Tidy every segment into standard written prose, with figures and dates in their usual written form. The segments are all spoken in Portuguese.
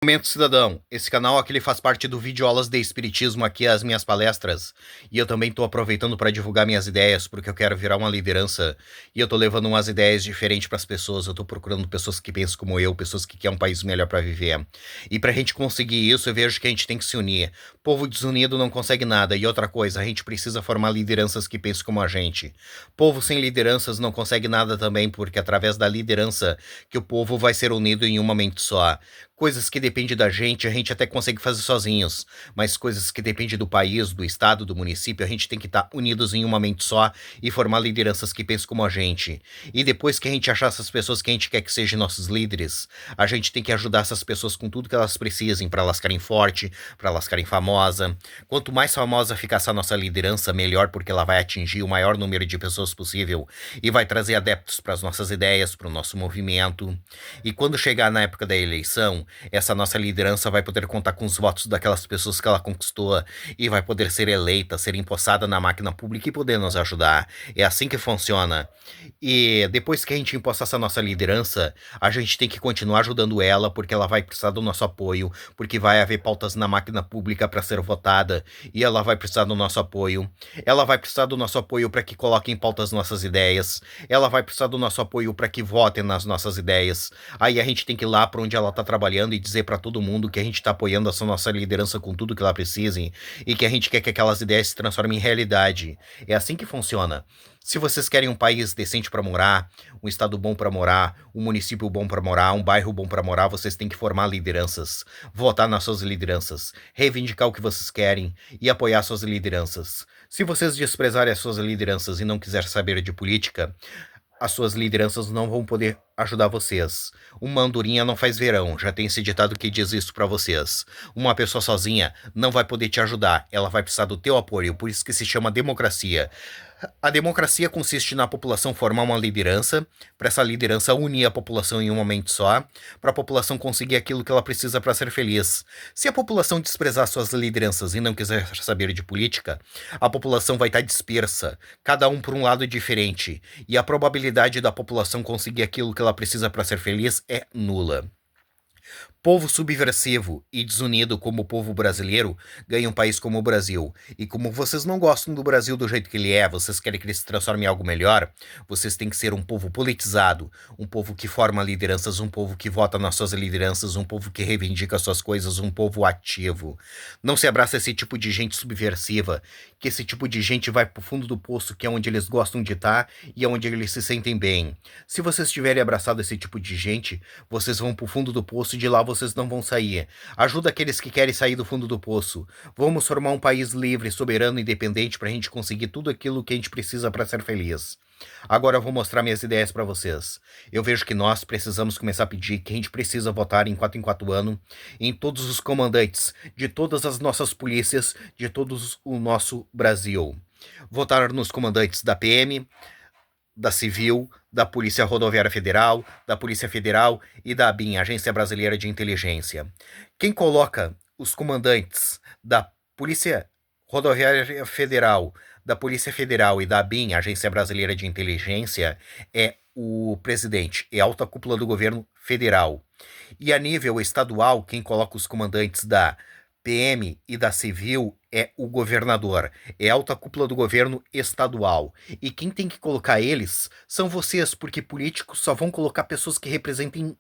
Momento Cidadão, esse canal aqui ele faz parte do Videoaulas de Espiritismo, aqui as minhas palestras, e eu também tô aproveitando para divulgar minhas ideias, porque eu quero virar uma liderança, e eu tô levando umas ideias diferentes para as pessoas, eu tô procurando pessoas que pensam como eu, pessoas que querem um país melhor para viver. E pra gente conseguir isso, eu vejo que a gente tem que se unir. Povo desunido não consegue nada, e outra coisa, a gente precisa formar lideranças que pensem como a gente. Povo sem lideranças não consegue nada também, porque através da liderança que o povo vai ser unido em uma mente só. Coisas que dependem da gente, a gente até consegue fazer sozinhos, mas coisas que dependem do país, do estado, do município, a gente tem que estar unidos em uma mente só e formar lideranças que pensem como a gente. E depois que a gente achar essas pessoas que a gente quer que sejam nossos líderes, a gente tem que ajudar essas pessoas com tudo que elas precisem para elas ficarem fortes, para elas ficarem famosas. Quanto mais famosa ficar essa nossa liderança, melhor, porque ela vai atingir o maior número de pessoas possível e vai trazer adeptos para as nossas ideias, para o nosso movimento. E quando chegar na época da eleição, essa nossa liderança vai poder contar com os votos daquelas pessoas que ela conquistou e vai poder ser eleita, ser empossada na máquina pública e poder nos ajudar. É assim que funciona. E depois que a gente empossar essa nossa liderança, a gente tem que continuar ajudando ela, porque ela vai precisar do nosso apoio, porque vai haver pautas na máquina pública para ser votada e ela vai precisar do nosso apoio. Ela vai precisar do nosso apoio para que coloquem em pautas nossas ideias. Ela vai precisar do nosso apoio para que votem nas nossas ideias. Aí a gente tem que ir lá para onde ela tá trabalhando e dizer para todo mundo que a gente tá apoiando essa nossa liderança com tudo que ela precise e que a gente quer que aquelas ideias se transformem em realidade. É assim que funciona. Se vocês querem um país decente para morar, um estado bom para morar, um município bom para morar, um bairro bom para morar, vocês têm que formar lideranças, votar nas suas lideranças, reivindicar o que vocês querem e apoiar suas lideranças. Se vocês desprezarem as suas lideranças e não quiserem saber de política, as suas lideranças não vão poder ajudar vocês. Uma andorinha não faz verão, já tem esse ditado que diz isso pra vocês. Uma pessoa sozinha não vai poder te ajudar, ela vai precisar do teu apoio, por isso que se chama democracia. A democracia consiste na população formar uma liderança, para essa liderança unir a população em uma mente só, para a população conseguir aquilo que ela precisa para ser feliz. Se a população desprezar suas lideranças e não quiser saber de política, a população vai estar dispersa, cada um por um lado diferente, e a probabilidade da população conseguir aquilo que ela precisa para ser feliz é nula. Povo subversivo e desunido como o povo brasileiro ganha um país como o Brasil. E como vocês não gostam do Brasil do jeito que ele é, vocês querem que ele se transforme em algo melhor, vocês têm que ser um povo politizado, um povo que forma lideranças, um povo que vota nas suas lideranças, um povo que reivindica suas coisas, um povo ativo. Não se abraça esse tipo de gente subversiva, que esse tipo de gente vai pro fundo do poço, que é onde eles gostam de estar e é onde eles se sentem bem. Se vocês tiverem abraçado esse tipo de gente, vocês vão pro fundo do poço e de lá vocês não vão sair. Ajuda aqueles que querem sair do fundo do poço. Vamos formar um país livre, soberano e independente para a gente conseguir tudo aquilo que a gente precisa para ser feliz. Agora eu vou mostrar minhas ideias para vocês. Eu vejo que nós precisamos começar a pedir que a gente precisa votar em 4 anos em todos os comandantes de todas as nossas polícias, de todos o nosso Brasil. Votar nos comandantes da PM, da Civil, da Polícia Rodoviária Federal, da Polícia Federal e da ABIN, Agência Brasileira de Inteligência. Quem coloca os comandantes da Polícia Rodoviária Federal, da Polícia Federal e da ABIN, Agência Brasileira de Inteligência, é o presidente, é a alta cúpula do governo federal. E a nível estadual, quem coloca os comandantes da PM e da Civil é o governador, é a alta cúpula do governo estadual. E quem tem que colocar eles são vocês, porque políticos só vão colocar pessoas que representem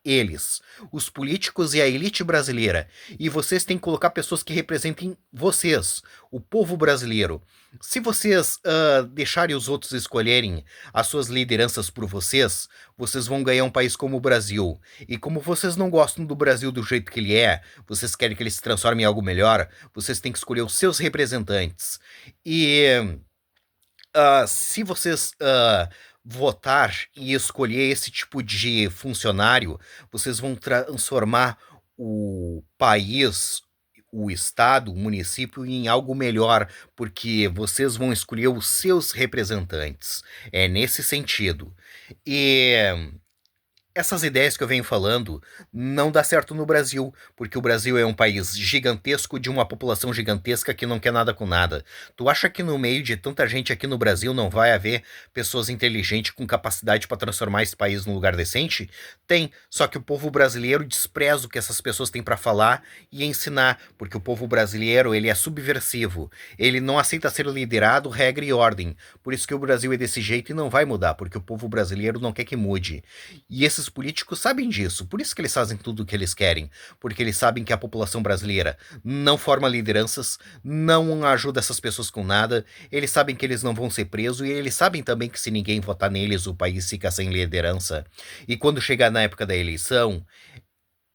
eles, os políticos e a elite brasileira. E vocês têm que colocar pessoas que representem vocês, o povo brasileiro. Se vocês deixarem os outros escolherem as suas lideranças por vocês, vocês vão ganhar um país como o Brasil. E como vocês não gostam do Brasil do jeito que ele é, vocês querem que ele se transforme em algo melhor, vocês têm que escolher os seus representantes. E se vocês votar e escolher esse tipo de funcionário, vocês vão transformar o país, o estado, o município em algo melhor, porque vocês vão escolher os seus representantes. É nesse sentido. E Essas ideias que eu venho falando não dá certo no Brasil, porque o Brasil é um país gigantesco de uma população gigantesca que não quer nada com nada. Tu acha que no meio de tanta gente aqui no Brasil não vai haver pessoas inteligentes com capacidade para transformar esse país num lugar decente? Tem, só que o povo brasileiro despreza o que essas pessoas têm para falar e ensinar, porque o povo brasileiro, ele é subversivo. Ele não aceita ser liderado, regra e ordem. Por isso que o Brasil é desse jeito e não vai mudar, porque o povo brasileiro não quer que mude. E esses políticos sabem disso, por isso que eles fazem tudo o que eles querem, porque eles sabem que a população brasileira não forma lideranças, não ajuda essas pessoas com nada, eles sabem que eles não vão ser presos e eles sabem também que se ninguém votar neles, o país fica sem liderança. E quando chegar na época da eleição,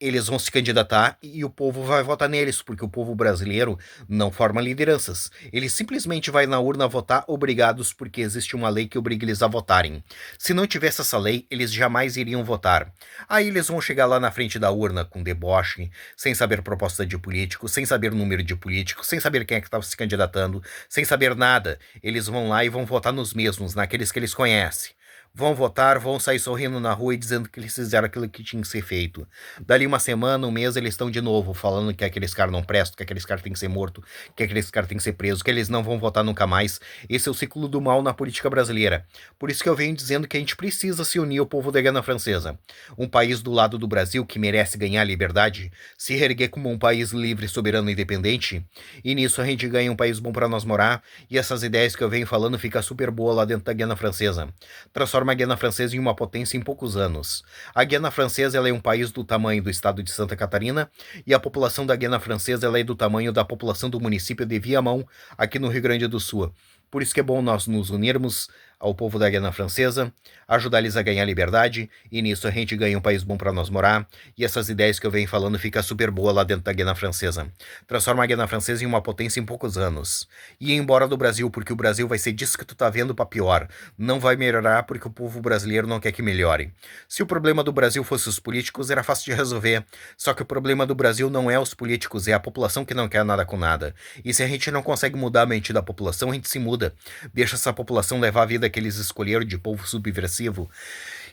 eles vão se candidatar e o povo vai votar neles, porque o povo brasileiro não forma lideranças. Ele simplesmente vai na urna votar obrigados porque existe uma lei que obriga eles a votarem. Se não tivesse essa lei, eles jamais iriam votar. Aí eles vão chegar lá na frente da urna com deboche, sem saber proposta de político, sem saber número de político, sem saber quem é que estava se candidatando, sem saber nada. Eles vão lá e vão votar nos mesmos, naqueles que eles conhecem. Vão votar, vão sair sorrindo na rua e dizendo que eles fizeram aquilo que tinha que ser feito. Dali uma semana, um mês, eles estão de novo falando que aqueles caras não prestam, que aqueles caras têm que ser morto, que aqueles caras têm que ser presos, que eles não vão votar nunca mais. Esse é o ciclo do mal na política brasileira. Por isso que eu venho dizendo que a gente precisa se unir ao povo da Guiana Francesa. Um país do lado do Brasil que merece ganhar liberdade, se reerguer como um país livre, soberano e independente. E nisso a gente ganha um país bom para nós morar. E essas ideias que eu venho falando fica super boa lá dentro da Guiana Francesa. Transforma a Guiana Francesa em uma potência em poucos anos. A Guiana Francesa ela é um país do tamanho do estado de Santa Catarina e a população da Guiana Francesa ela é do tamanho da população do município de Viamão, aqui no Rio Grande do Sul. Por isso que é bom nós nos unirmos ao povo da Guiana Francesa, ajudar eles a ganhar liberdade, e nisso a gente ganha um país bom para nós morar, e essas ideias que eu venho falando fica super boa lá dentro da Guiana Francesa. Transforma a Guiana Francesa em uma potência em poucos anos. E ir embora do Brasil, porque o Brasil vai ser disso que tu tá vendo para pior. Não vai melhorar porque o povo brasileiro não quer que melhore. Se o problema do Brasil fosse os políticos, era fácil de resolver. Só que o problema do Brasil não é os políticos, é a população que não quer nada com nada. E se a gente não consegue mudar a mente da população, a gente se muda. Deixa essa população levar a vida que eles escolheram de povo subversivo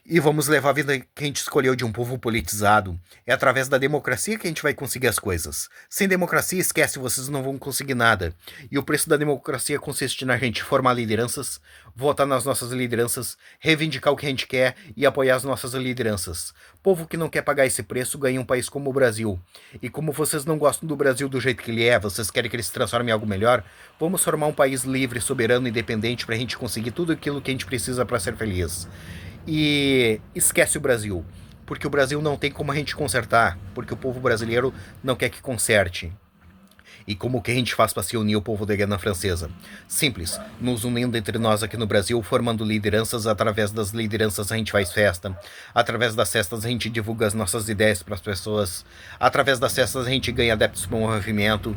e vamos levar a vida que a gente escolheu de um povo politizado. É através da democracia que a gente vai conseguir as coisas. Sem democracia, esquece, vocês não vão conseguir nada. E o preço da democracia consiste na gente formar lideranças, votar nas nossas lideranças, reivindicar o que a gente quer e apoiar as nossas lideranças. Povo que não quer pagar esse preço ganha um país como o Brasil. E como vocês não gostam do Brasil do jeito que ele é, vocês querem que ele se transforme em algo melhor, vamos formar um país livre, soberano e independente para a gente conseguir tudo aquilo que a gente precisa para ser feliz. E esquece o Brasil, porque o Brasil não tem como a gente consertar, porque o povo brasileiro não quer que conserte. E como que a gente faz para se unir ao povo da Guiana Francesa? Simples, nos unindo entre nós aqui no Brasil, formando lideranças, através das lideranças a gente faz festa, através das festas a gente divulga as nossas ideias para as pessoas, através das festas a gente ganha adeptos para o movimento,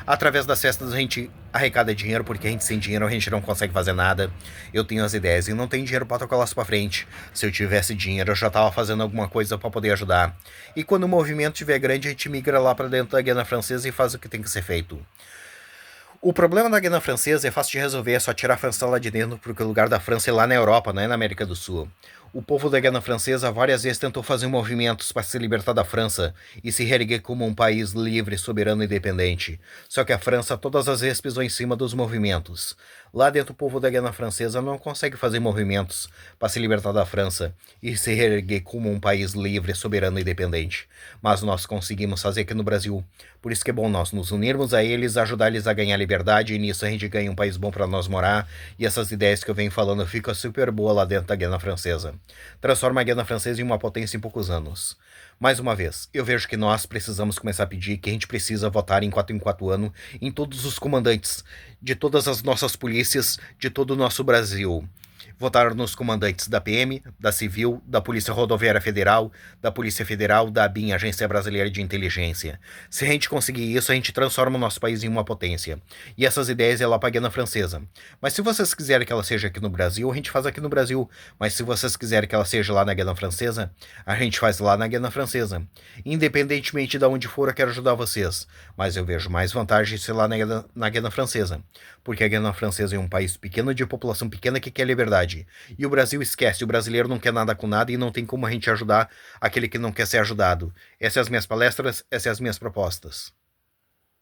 através das festas a gente arrecada dinheiro, porque a gente sem dinheiro a gente não consegue fazer nada. Eu tenho as ideias e não tenho dinheiro para tocar elas para frente. Se eu tivesse dinheiro eu já estava fazendo alguma coisa para poder ajudar. E quando o movimento estiver grande a gente migra lá para dentro da Guiana Francesa e faz o que tem que ser feito. O problema da Guiana Francesa é fácil de resolver, é só tirar a França lá de dentro, porque o lugar da França é lá na Europa, não é na América do Sul. O povo da Guiana Francesa várias vezes tentou fazer movimentos para se libertar da França e se reerguer como um país livre, soberano e independente. Só que a França todas as vezes pisou em cima dos movimentos. Lá dentro o povo da Guiana Francesa não consegue fazer movimentos para se libertar da França e se reerguer como um país livre, soberano e independente. Mas nós conseguimos fazer aqui no Brasil. Por isso que é bom nós nos unirmos a eles, ajudar eles a ganhar liberdade, e nisso a gente ganha um país bom para nós morar, e essas ideias que eu venho falando ficam super boas lá dentro da Guiana Francesa. Transforma a Guiana Francesa em uma potência em poucos anos. Mais uma vez, eu vejo que nós precisamos começar a pedir que a gente precisa votar em 4 anos em todos os comandantes de todas as nossas polícias de todo o nosso Brasil. Votaram nos comandantes da PM, da Civil, da Polícia Rodoviária Federal, da Polícia Federal, da ABIN, Agência Brasileira de Inteligência. Se a gente conseguir isso, a gente transforma o nosso país em uma potência. E essas ideias é lá para a Guiana Francesa. Mas se vocês quiserem que ela seja aqui no Brasil, a gente faz aqui no Brasil. Mas se vocês quiserem que ela seja lá na Guiana Francesa, a gente faz lá na Guiana Francesa. Independentemente de onde for, eu quero ajudar vocês. Mas eu vejo mais vantagem ser lá na Guiana Francesa. Porque a Guiana Francesa é um país pequeno de população pequena que quer liberdade. sociedade. E o Brasil esquece, o brasileiro não quer nada com nada e não tem como a gente ajudar aquele que não quer ser ajudado. Essas são as minhas palestras, essas são as minhas propostas.